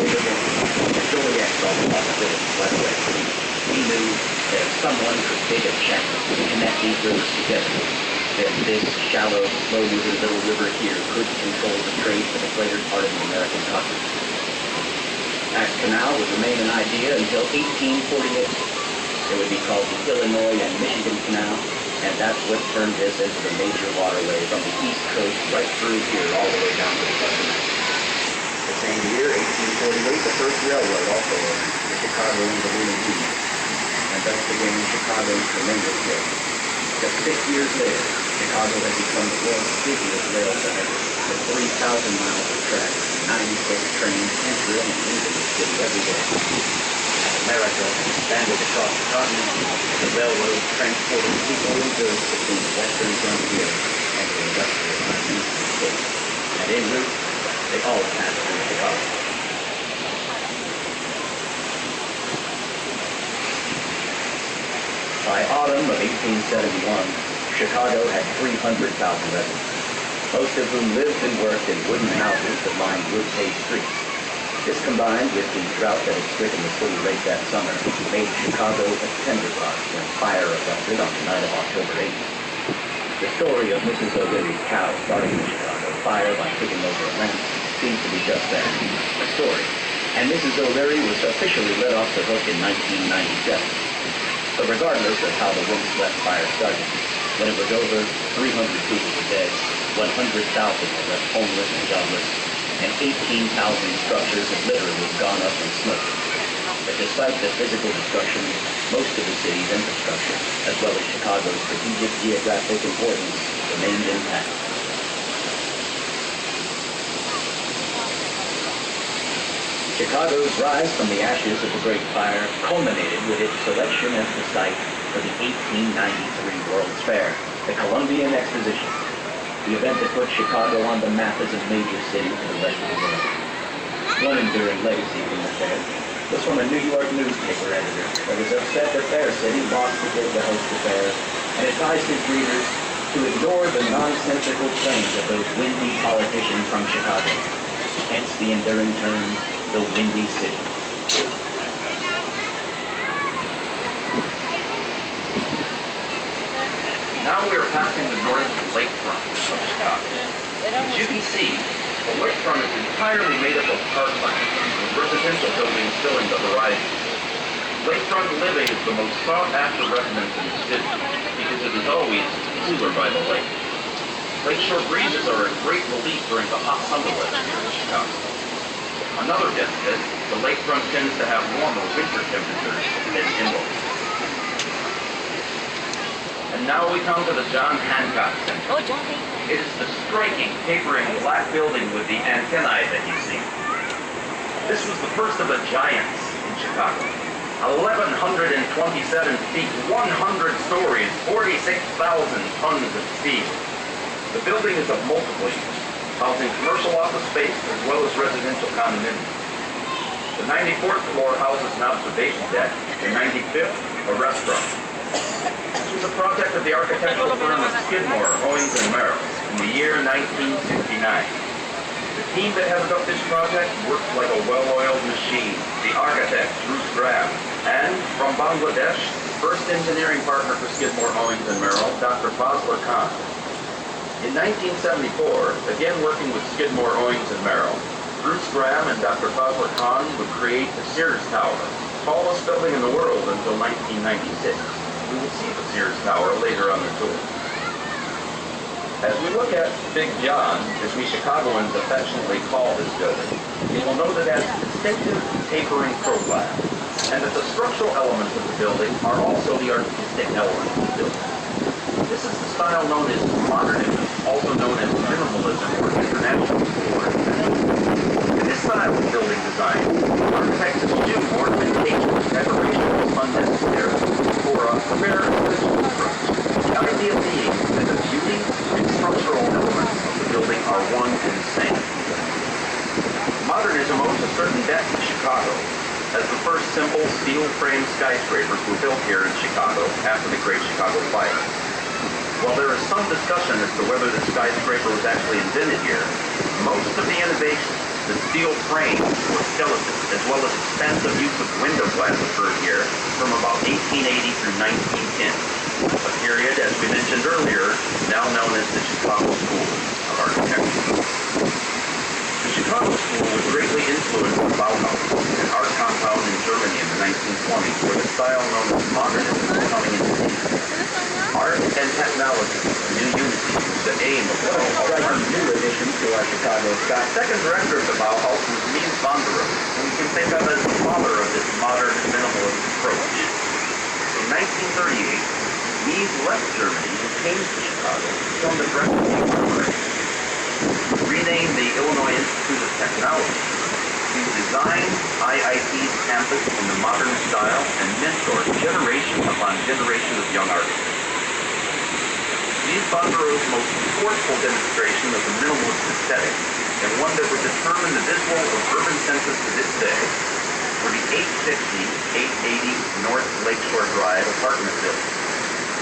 Joliet saw the possibility right away. He knew that someone could dig a channel to connect these rivers together. That this shallow, slow-moving little river here could control the trade for the greater part of the American continent. That canal would remain an idea until 1848. It would be called the Illinois and Michigan Canal, and that's what turned this into the major waterway from the East Coast right through here all the way down to the Gulf of Mexico. The same year, 1848, the first railroad also opened, the Chicago and Galena Union, and thus began Chicago's tremendous growth. Just 6 years later, Chicago had become the world's busiest rail center with 3,000 miles of track, 96 trains entering and leaving the city every day. America expanded across the continent, the railroad transported people and goods between the western frontier and the industrialized eastern states. And en route, they all passed through Chicago. By autumn of 1871, Chicago had 300,000 residents, most of whom lived and worked in wooden houses that lined wood-paved streets. This combined with the drought that had stricken the city late that summer made Chicago a tinderbox when fire erupted on the night of October 8th. The story of Mrs. O'Leary's cow starting the Chicago fire by tipping over a lamp seems to be just that, a story. And Mrs. O'Leary was officially let off the hook in 1997. But regardless of how the wind-swept fire started, when it was over, 300 people were dead, 100,000 were left homeless and jobless, and 18,000 structures had literally gone up in smoke. But despite the physical destruction, most of the city's infrastructure, as well as Chicago's strategic geographic importance, remained intact. Chicago's rise from the ashes of the Great Fire culminated with its selection as the site for the 1893 World's Fair, the Columbian Exposition, the event that put Chicago on the map as a major city for the rest of the world. One enduring legacy from the fair was from a New York newspaper editor that was upset that their city lost the bid to host the fair and advised his readers to ignore the nonsensical claims of those windy politicians from Chicago. Hence the enduring term, the Windy City. Now we are passing the northern lakefront of Chicago. As you can see, the lakefront is entirely made up of parkland, with residential buildings filling the horizon. Lakefront living is the most sought-after residence in the city because it is always cooler by the lake. Lakeshore breezes are a great relief during the hot summer weather here in Chicago. Another benefit, the lakefront tends to have warmer winter temperatures than inland. And now we come to the John Hancock Center. Oh, Johnny. It is the striking, tapering black building with the antennae that you see. This was the first of the giants in Chicago. 1,127 feet, 100 stories, 46,000 tons of steel. The building is of multiple uses, housing commercial office space as well as residential condominiums. The 94th floor houses an observation deck, the 95th a restaurant. This was a project of the architectural firm of Skidmore, Owings & Merrill in the year 1969. The team that headed up this project worked like a well-oiled machine. The architect, Bruce Graham, and from Bangladesh, first engineering partner for Skidmore, Owings & Merrill, Dr. Fazlur Khan. In 1974, again working with Skidmore, Owings & Merrill, Bruce Graham and Dr. Fazlur Khan would create the Sears Tower, tallest building in the world until 1996. We will see the Sears Tower later on the tour. As we look at Big John, as we Chicagoans affectionately call this building, you will note it has distinctive tapering profile, and that the structural elements of the building are also the artistic elements of the building. This is the style known as modernism, also known as minimalism or international order. In this style of building design, architects eschew ornamentation, decoration is unnecessary for a fair visual approach. The idea being that the beauty and structural elements of the building are one and the same. Modernism owes a certain debt to Chicago, as the first simple steel-frame skyscrapers were built here in Chicago after the Great Chicago Fire. While there is some discussion as to whether the skyscraper was actually invented here, most of the innovations The steel frame or skeleton, as well as expansive use of window glass occurred here from about 1880 through 1910, a period, as we mentioned earlier, now known as the Chicago School of Architecture. The Chicago School was greatly influenced by Bauhaus, an art compound in Germany in the 1920s, where the style known as modernism was coming into use. Art and technology, a new unity, was the aim of What a striking new addition to our Chicago the style. second director of the Bauhaus was Mies van der Rohe, whom we can think of as the father of this modern minimalist approach. In 1938, Mies left Germany and came to Chicago to become the director of the University. Renamed the Illinois Institute of Technology, he designed IIT's campus in the modern style and mentored generation upon generation of young architects. Mies van der Rohe's most forceful demonstration of the minimalist aesthetic, and one that would determine the visual of urban centers to this day, were the 860-880 North Lakeshore Drive apartment buildings.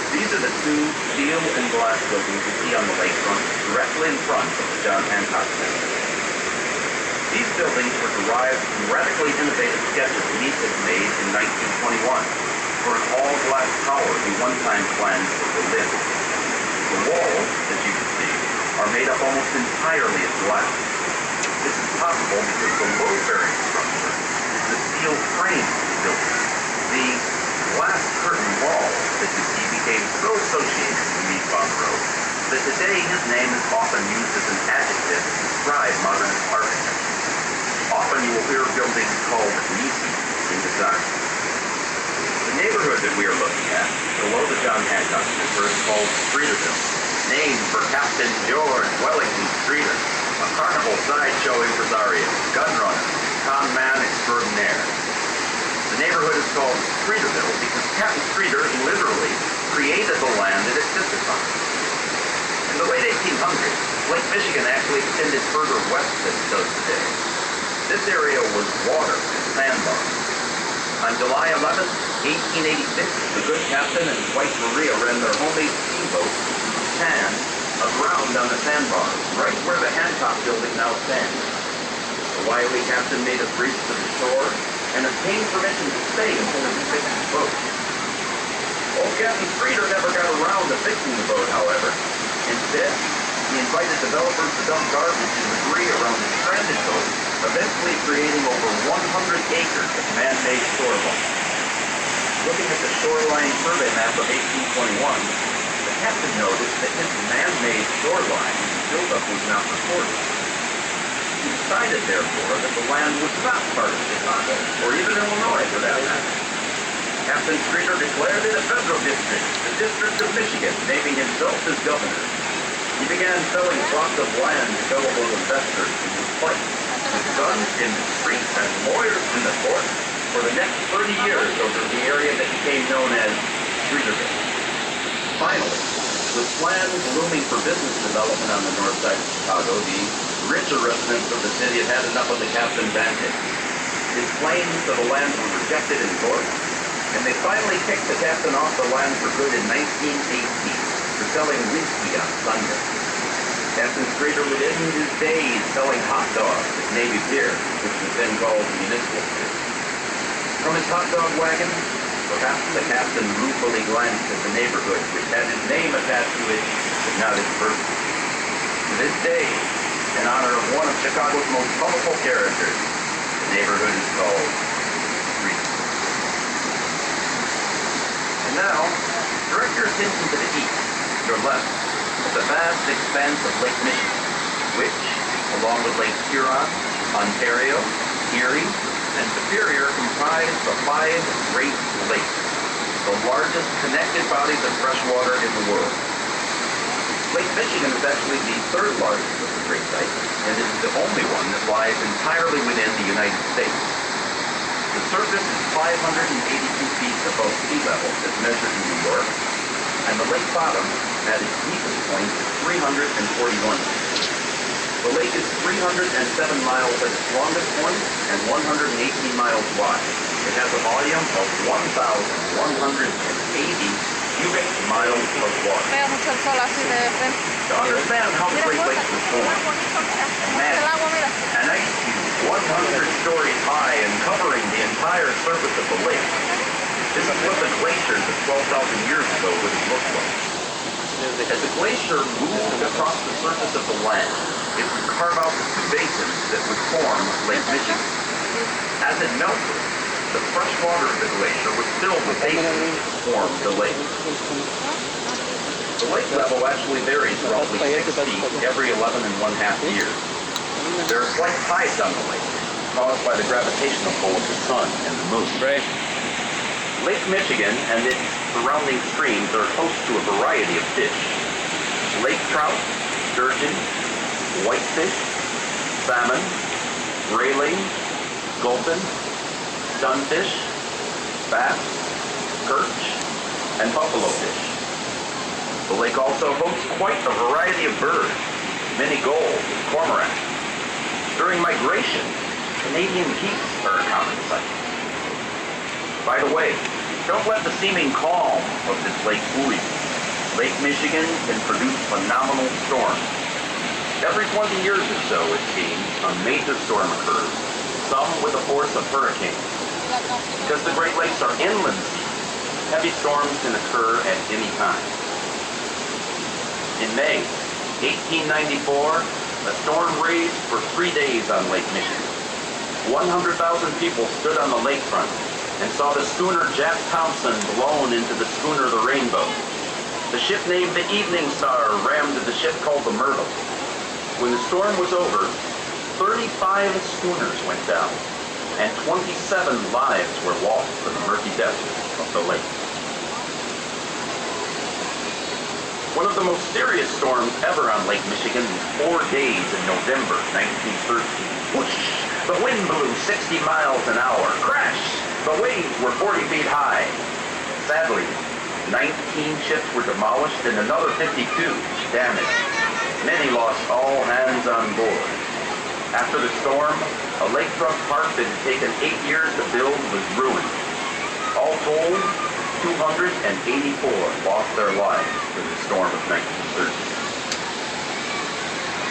These are the two steel and glass buildings you see on the lakefront, directly in front of the John Hancock Center. These buildings were derived from radically innovative sketches Mies had made in 1921 for an all-glass tower he one time planned for Berlin. The walls, as you can see, are made up almost entirely of glass. This is possible because the load-bearing structure is the steel frame of the building. The glass curtain wall that you see became so associated with Mies van der Rohe that today his name is often used as an adjective to describe modernist architecture. Often you will hear buildings called Miesy in design. The neighborhood that we are looking at, below the John Hancock Center, is called Streeterville, named for Captain George Wellington Streeter, a carnival sideshow impresario, gun runner, con man extraordinaire. The neighborhood is called Streeterville because Captain Streeter literally created the land it existed on. In the late 1800s, Lake Michigan actually extended further west than it does today. This area was water and sandbars. On July 11, 1886, the good captain and his wife Maria ran their homemade steamboat, Tan, aground on the sandbars, right where the Hancock building now stands. The wily captain made a breach to the shore and obtained permission to stay until he fixed his boat. Old Captain Streeter never got around to fixing the boat, however. Instead, he invited developers to dump garbage and debris around the stranded boat, eventually creating over 100 acres of man-made shoreline. Looking at the shoreline survey map of 1821, the captain noticed that his man-made shoreline buildup was not recorded. He decided, therefore, that the land was not part of Chicago, or even Illinois for that matter. Captain Streeter declared it a federal district, the District of Michigan, naming himself as governor. He began selling plots of land to gullible investors in his place, with guns in the street and lawyers in the court, for the next 30 years over the area that became known as Streeterville. Finally, with plans looming for business development on the north side of Chicago, the richer residents of the city had had enough of the captain's antics. His claims to the land were rejected in court, and they finally kicked the captain off the land for good in 1918 for selling whiskey on Sunday. Captain Streeter would end his days selling hot dogs at Navy Pier, which was then called Municipal Pier. From his hot dog wagon, perhaps the captain ruefully glanced at the neighborhood, which had his name attached to it, but not his person. To this day, in honor of one of Chicago's most colorful characters, the neighborhood is called Streeterville. And now, direct your attention to the east, your left, at the vast expanse of Lake Michigan, which, along with Lake Huron, Ontario, Erie, and Superior, comprise the 5 Great Lakes, the largest connected bodies of fresh water in the world. Lake Michigan is actually the 3rd largest of the Great Lakes, and is the only one that lies entirely within the United States. The surface is 582 feet above sea level as measured in New York, and the lake bottom at its deepest point is 341 feet. The lake is 307 miles at its longest point and 118 miles wide. It has a volume of 1,180 cubic miles of water. Veo mucho el sol así de frente. To understand how the Great Lakes were formed, imagine an ice cube 100 stories high and covering the entire surface of the lake. This is what the glaciers of 12,000 years ago would have looked like. As the glacier moved across the surface of the land, it would carve out the two basins that would form Lake Michigan. As it melted, the fresh water of the glacier would fill the basins to form the lake. The lake level actually varies roughly 6 feet every 11.5 years. There are slight tides on the lake, caused by the gravitational pull of the sun and the moon. Right. Lake Michigan and its surrounding streams are host to a variety of fish. Lake trout, sturgeon, whitefish, salmon, grayling, gulpin, sunfish, bass, perch, and buffalo fish. The lake also hosts quite a variety of birds, many gulls and cormorants. During migration, Canadian geese are a common sight. By the way, don't let the seeming calm of this lake fool you. Lake Michigan can produce phenomenal storms. Every 20 years or so, it seems, a major storm occurs, some with the force of hurricanes. Because the Great Lakes are inland seas, heavy storms can occur at any time. In May 1894, a storm raged for 3 days on Lake Michigan. 100,000 people stood on the lakefront and saw the schooner Jack Thompson blown into the schooner the Rainbow. The ship named the Evening Star rammed the ship called the Myrtle. When the storm was over, 35 schooners went down, and 27 lives were lost in the murky depths of the lake. One of the most serious storms ever on Lake Michigan was 4 days in November 1913. Whoosh! The wind blew 60 miles an hour. Crash! The waves were 40 feet high. Sadly, 19 ships were demolished and another 52 damaged. Many lost all hands on board. After the storm, a lakefront park that had taken 8 years to build was ruined. All told, 284 lost their lives in the storm of 1930.